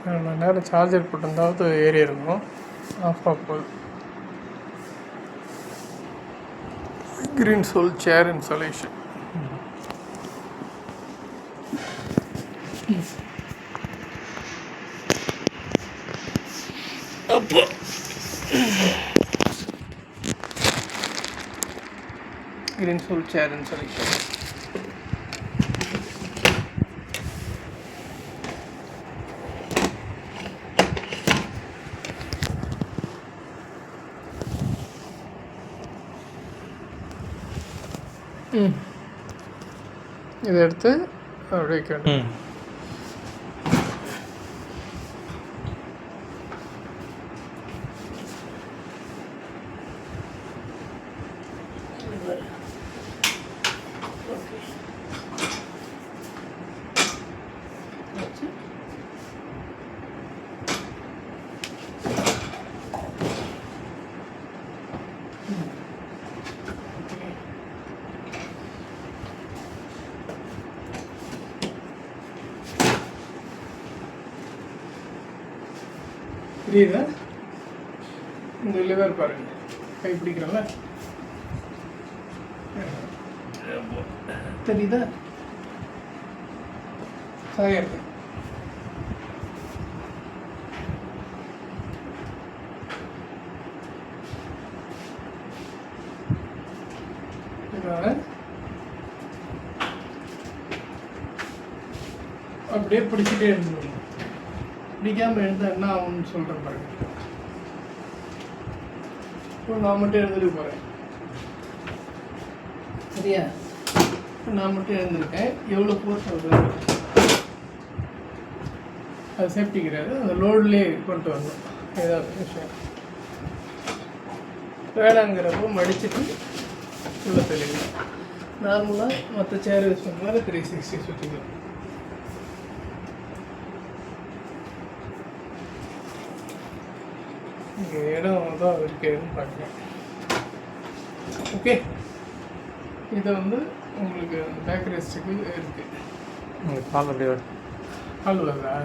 மணி நேரம் சார்ஜர் போட்டிருந்தாவது ஏறி இருக்கும். ஆஃப் போகுது. கிரீன் சோல் சேர் இன்ஸ்டாலேஷன். அப்போ கிரீன் சோல் சேர் இன்ஸ்டாலேஷன். இதை எடுத்து அப்படியே கேட்டு புரியுதா? இந்த லிவர் பாருங்க, கை பிடிக்கிறோம்ல, தெரியுதா? சாயறது அப்படியே பிடிச்சிட்டே இருந்துடும். பிடிக்காமல் எழுந்தால் என்ன ஆகும்னு சொல்கிறேன் பாருங்க. இப்போ நான் மட்டும் எழுந்துட்டு போகிறேன், சரியா? நான் மட்டும் எழுந்திருக்கேன். எவ்வளோ ஃபோர்ஸ் வருது அது சேஃப்டி கிடையாது. அந்த லோட்லேயே கொண்டு வரணும். ஏதாவது விஷயம் வேலைங்கிறப்போ மடிச்சுட்டு உள்ள தெளிக்கலாம். நார்மலாக மற்ற சேர் யூஸ் பண்ணுற 360 சுற்றிக்கலாம். இங்கே இடம் தான் இருக்குன்னு பார்க்கலாம். ஓகே, இதை உங்களுக்கு பேக் ரெஸ்ட்டுக்கு இருக்குது. கால் அப்படியே கால் வருதா?